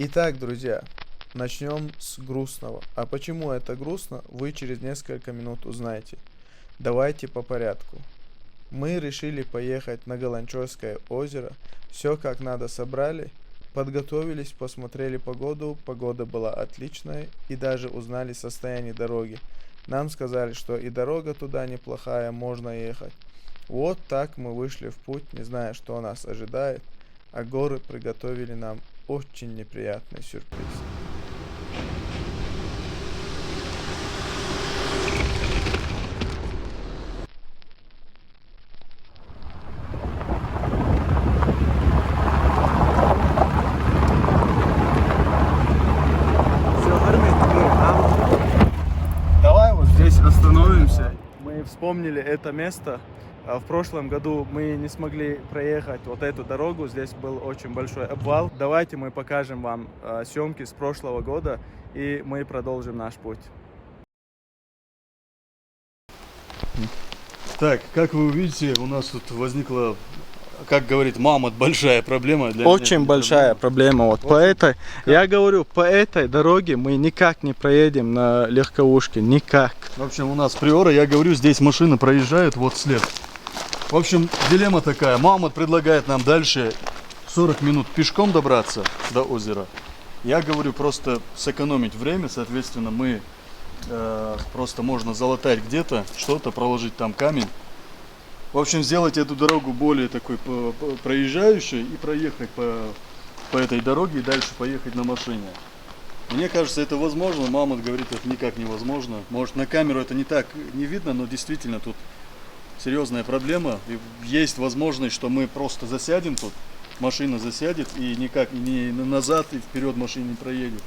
Итак, друзья, начнем с грустного. А почему это грустно, вы через несколько минут узнаете. Давайте по порядку. Мы решили поехать на Галанчойское озеро. Все как надо собрали, подготовились, посмотрели погоду. Погода была отличная и даже узнали состояние дороги. Нам сказали, что и дорога туда неплохая, можно ехать. Вот так мы вышли в путь, не зная, что нас ожидает, а горы приготовили нам очень неприятный сюрприз. Давай вот здесь остановимся. Мы вспомнили это место. В прошлом году мы не смогли проехать вот эту дорогу. Здесь был очень большой обвал. Давайте мы покажем вам съемки с прошлого года, и мы продолжим наш путь. Так, как вы увидите, у нас тут возникла, как говорит Мамонт, большая проблема. Очень большая проблема. Вот по этой, я говорю, по этой дороге мы никак не проедем на легковушке, никак. В общем, у нас приора, я говорю, здесь машины проезжают вот след. В общем, дилемма такая. Мамонт предлагает нам дальше 40 минут пешком добраться до озера. Я говорю, просто сэкономить время, соответственно, мы просто можно залатать где-то что-то, проложить там камень. В общем, сделать эту дорогу более такой проезжающей и проехать по этой дороге и дальше поехать на машине. Мне кажется, это возможно. Мамонт говорит, это никак невозможно. Может, на камеру это не так не видно, но действительно тут серьезная проблема. И есть возможность, что мы просто засядем тут, машина засядет и никак ни назад и вперед машина не проедет.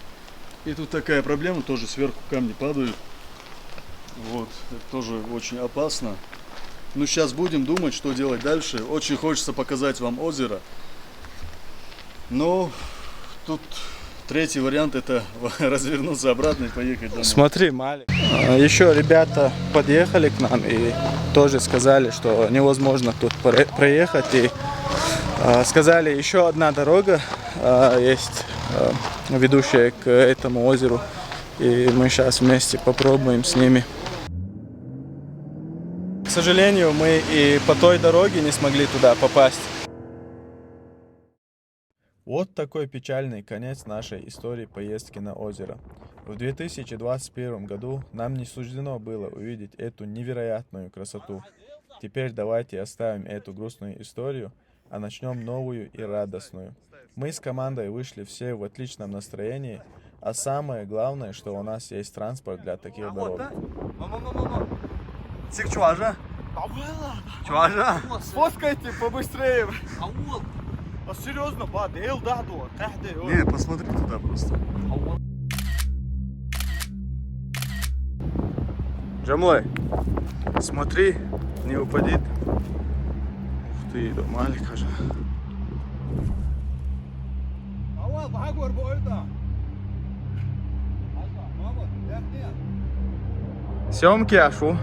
И тут такая проблема, тоже сверху камни падают. Вот, это тоже очень опасно. Ну, сейчас будем думать, что делать дальше. Очень хочется показать вам озеро. Но тут третий вариант — это развернуться обратно и поехать домой. Смотри, Малик. Еще ребята подъехали к нам и тоже сказали, что невозможно тут проехать. И сказали, еще одна дорога есть, ведущая к этому озеру. И мы сейчас вместе попробуем с ними. К сожалению, мы и по той дороге не смогли туда попасть. Вот такой печальный конец нашей истории поездки на озеро. В 2021 году нам не суждено было увидеть эту невероятную красоту. Теперь давайте оставим эту грустную историю, а начнем новую и радостную. Мы с командой вышли все в отличном настроении, а самое главное, что у нас есть транспорт для таких дорог. Сфоткайте побыстрее. А серьезно, Не, посмотри туда просто. Джамлай, смотри, не упадет. Ух ты, да маленькая же. Съемки, ашу.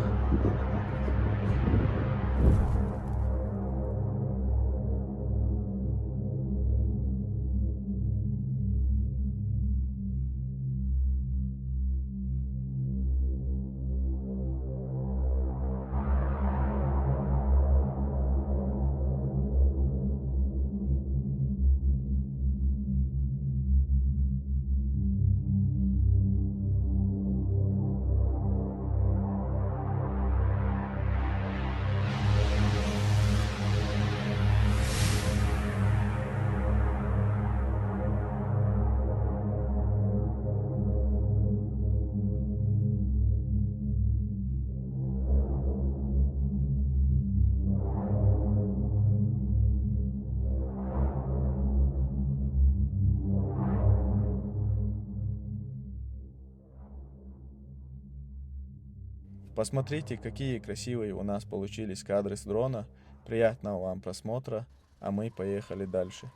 Посмотрите, какие красивые у нас получились кадры с дрона. Приятного вам просмотра, а мы поехали дальше.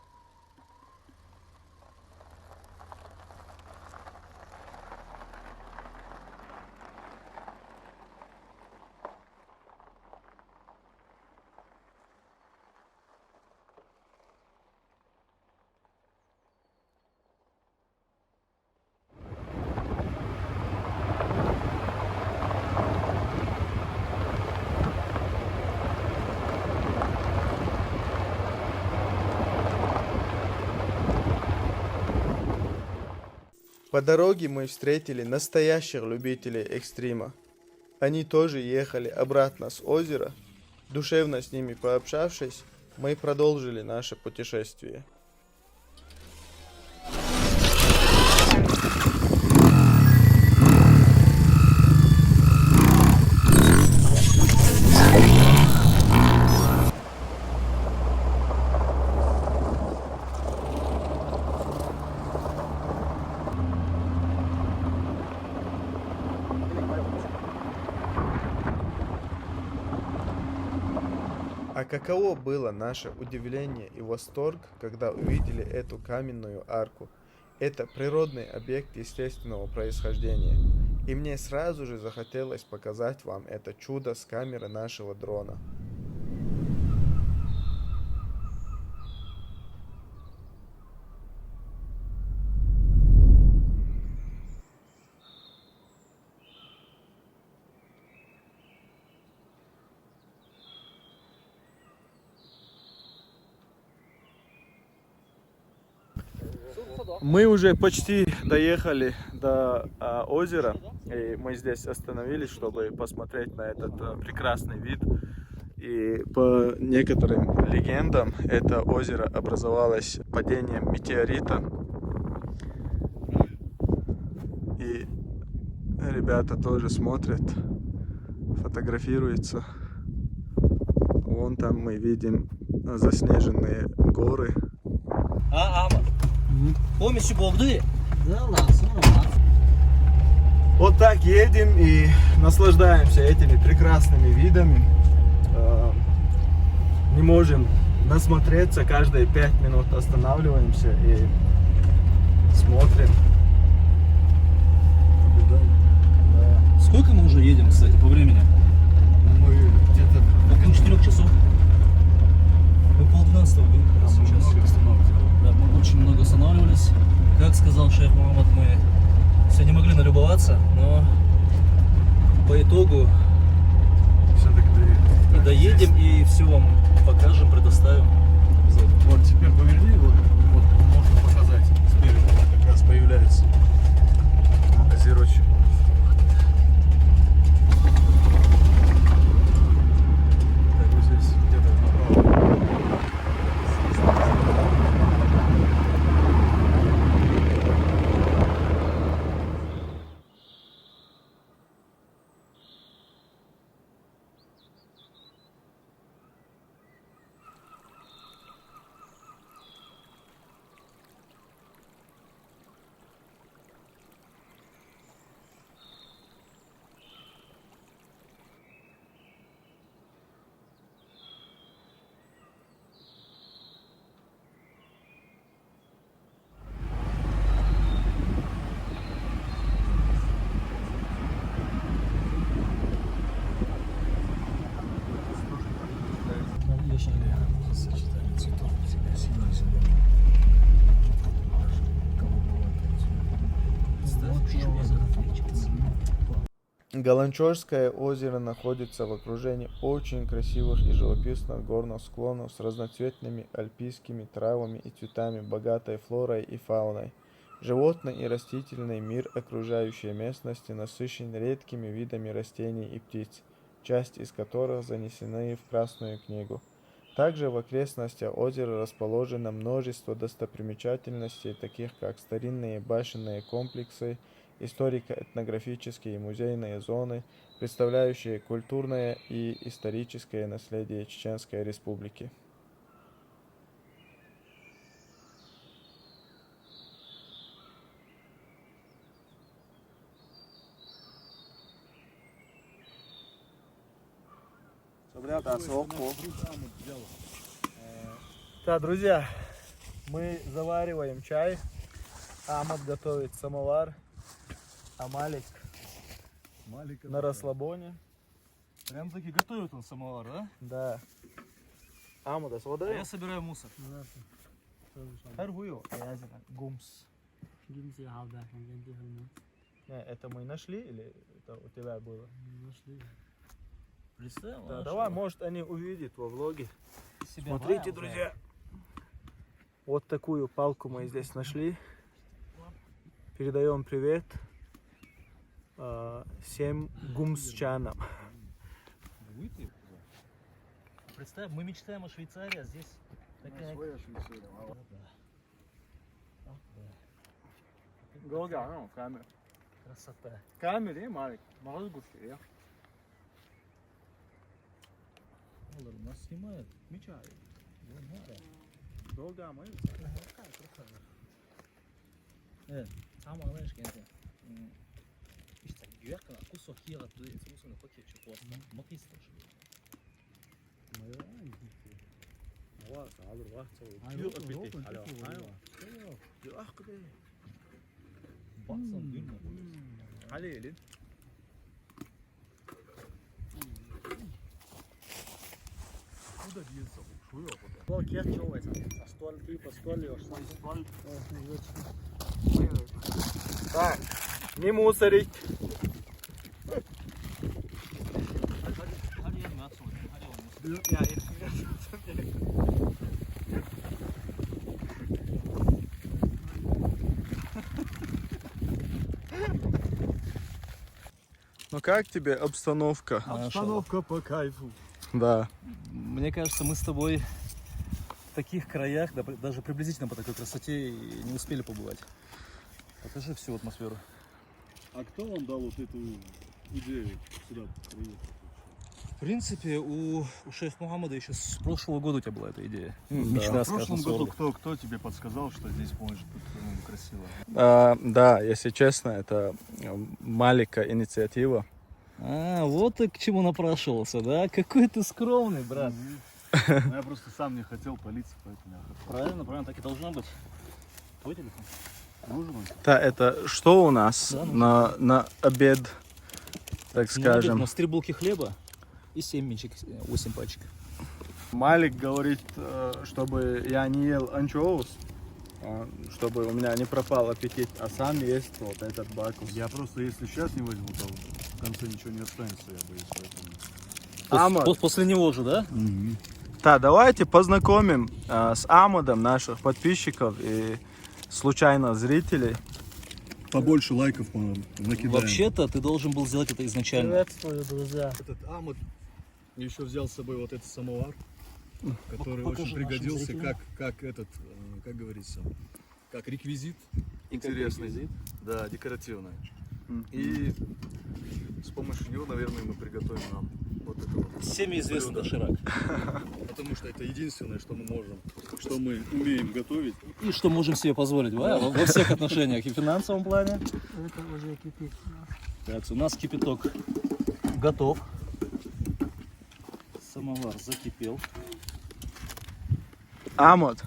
По дороге мы встретили настоящих любителей экстрима. Они тоже ехали обратно с озера. Душевно с ними пообщавшись, мы продолжили наше путешествие. А каково было наше удивление и восторг, когда увидели эту каменную арку. Это природный объект естественного происхождения. И мне сразу же захотелось показать вам это чудо с камеры нашего дрона. Мы уже почти доехали до озера, и мы здесь остановились, чтобы посмотреть на этот прекрасный вид. И по некоторым легендам это озеро образовалось падением метеорита. И ребята тоже смотрят, фотографируются. Вон там мы видим заснеженные горы. Помощи Бобды. Вот так едем и наслаждаемся этими прекрасными видами. Не можем насмотреться, каждые 5 минут останавливаемся и смотрим. Сколько мы уже едем, кстати, по времени? Мы где-то Около 4 часов. Мы 11:30 выехали сейчас. Да, мы очень много останавливались. Как сказал шеф Мухаммад, мы все не могли налюбоваться, но по итогу все-таки и доедем, и все вам покажем, предоставим. Вот теперь поверни, вот можно показать спереди, как раз появляется озерочек. Так, вот здесь где-то направо. Сочетание цветов у тебя синий-зеленый. Галанчорское озеро находится в окружении очень красивых и живописных горных склонов с разноцветными альпийскими травами и цветами, богатой флорой и фауной. Животный и растительный мир окружающей местности насыщен редкими видами растений и птиц, часть из которых занесены в Красную книгу. Также в окрестностях озера расположено множество достопримечательностей, таких как старинные башенные комплексы, историко-этнографические и музейные зоны, представляющие культурное и историческое наследие Чеченской Республики. Так, друзья, мы завариваем чай. Амад готовит самовар, а Малик на расслабоне. Прям таки готовит он самовар, да? Да. Амада, А смотри. я собираю мусор. Харгую, аязина, гумс. Гимси алда, Это мы нашли или это у тебя было? нашли. Представил? Да, давай, может они увидят во влоге. Себя Смотрите, брал, друзья. Вот такую палку мы здесь нашли. Передаем привет всем гумсчанам. Выпей. Представь, мы мечтаем о Швейцарии, а здесь такая... Красота. Камеры, Марик, могу гуфи. Нас снимают. Мечают. Долго мы. Ama anlayış gençler. İşte güya kadar kusok yiyla duyuyor. Musun paket çok olsa. Makis taşı. Baksana duyma. Hadi elin. Так, не мусорить. Hadi yerim at sonra. Hadi olmasın. Ну как тебе обстановка? Обстановка по кайфу. Да. Мне кажется, мы с тобой в таких краях, да, даже приблизительно по такой красоте, и не успели побывать. Покажи всю атмосферу. А кто вам дал вот эту идею сюда приехать? В принципе, у шейха Мухаммада еще с прошлого года у тебя была эта идея. Да. Мечта, В прошлом скажем, году сорок. кто тебе подсказал, что здесь может быть красиво? Да, если честно, это маленькая инициатива. А, вот ты к чему напрашивался, да? Какой ты скромный, брат. Я просто сам не хотел палиться, поэтому я хотел. Правильно, правильно, так и должно быть. Твой телефон? Нужен он? Да, это что у нас Да, на обед, так скажем? У нас 3 булки хлеба и 7 минчик, 8 пачек. Малик говорит, чтобы я не ел анчоус, чтобы у меня не пропал аппетит, а сам есть вот этот бакус. Я просто, если сейчас не возьму, то в конце ничего не останется, я боюсь, поэтому. Амад. После него же, да? Да, давайте познакомим с Амадом наших подписчиков и случайно зрителей. Побольше лайков накидаем. Вообще-то ты должен был сделать это изначально. Приветствую, друзья. Этот Амад еще взял с собой вот этот самовар, который Покажи очень нашим пригодился зрителям. как этот, как говорится, как реквизит интересный. реквизит. Да, декоративный. И с помощью него, наверное, мы приготовим нам вот это вот. Всеми известный доширак. Потому что это единственное, что мы можем, что мы умеем готовить. И что можем себе позволить, во всех отношениях, и в финансовом плане. Это уже кипит. Так, у нас кипяток готов. Самовар закипел. Амад,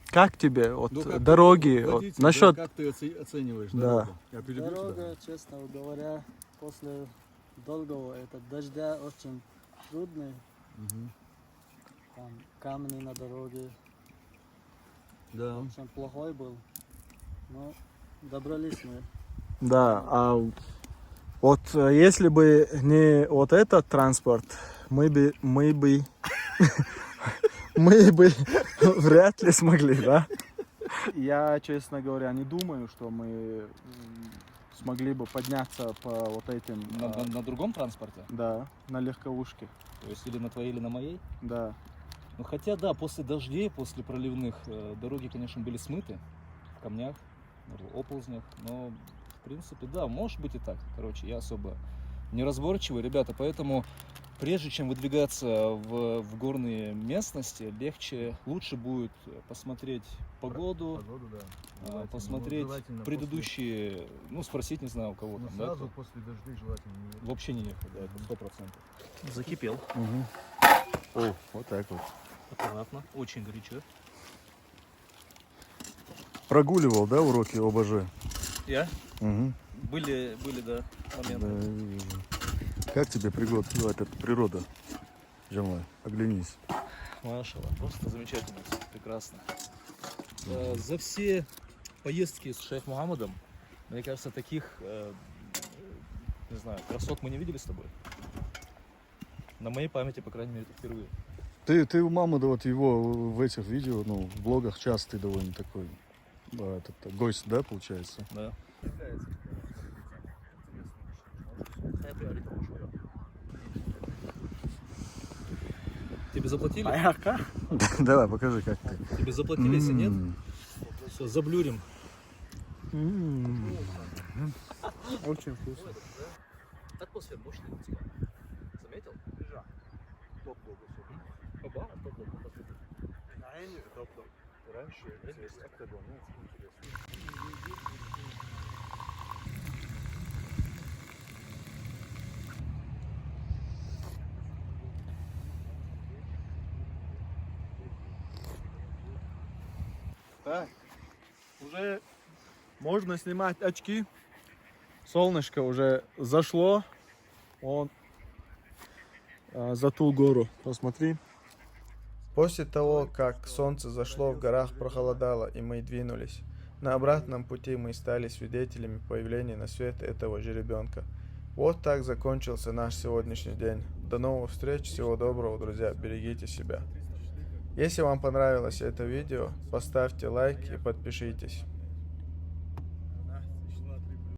как тебе вот Ну, как дороги, вот, водитель, насчет... да, как ты оцениваешь Да. дорогу? Я перебью тебя. Дорога, честно говоря, после долгого дождя очень трудный. Там камни на дороге, Да. очень плохой был. Но добрались мы. Да, вот если бы не вот этот транспорт, мы бы мы бы вряд ли смогли, да? Я, честно говоря, не думаю, что мы смогли бы подняться по вот этим, На другом транспорте? да, на легковушке, То есть или на твоей, или на моей? да. Ну хотя да, после дождей, после проливных, дороги, конечно, были смыты в камнях, в оползнях, но в принципе, да, может быть и так. Короче, я особо неразборчивый, ребята, поэтому прежде чем выдвигаться в горные местности, лучше будет посмотреть погоду, Погоду, да. посмотреть Желательно предыдущие, ну спросить, не знаю, у кого после, там, ну, да, сразу после дождей желательно не вообще не ехать, да, это 100%. Закипел, О, вот так вот. аккуратно, очень горячо. Прогуливал, да, уроки ОБЖ? Я? Угу. Были, да, моменты. Как тебе эта природа, Джамай? Оглянись. Машалла, просто замечательно, прекрасно. За все поездки с шейх Мухаммадом, мне кажется, таких, не знаю, красот мы не видели с тобой. На моей памяти, по крайней мере, это впервые. Ты у Мамада вот его в этих видео, ну, в блогах частый довольно такой. этот гость, да, получается? Да. Тебе заплатили? Давай, покажи, как ты. Тебе заплатили, если нет? Все, заблюрим. Очень вкусно. Атмосфера мощная. Заметил? Оба, Раньше как-то было, Так, уже можно снимать очки. Солнышко уже зашло. Он за ту гору. Посмотри. После того, как солнце зашло, в горах прохолодало, и мы двинулись. На обратном пути мы стали свидетелями появления на свет этого жеребенка. Вот так закончился наш сегодняшний день. До новых встреч, всего доброго, друзья, берегите себя. Если вам понравилось это видео, поставьте лайк и подпишитесь.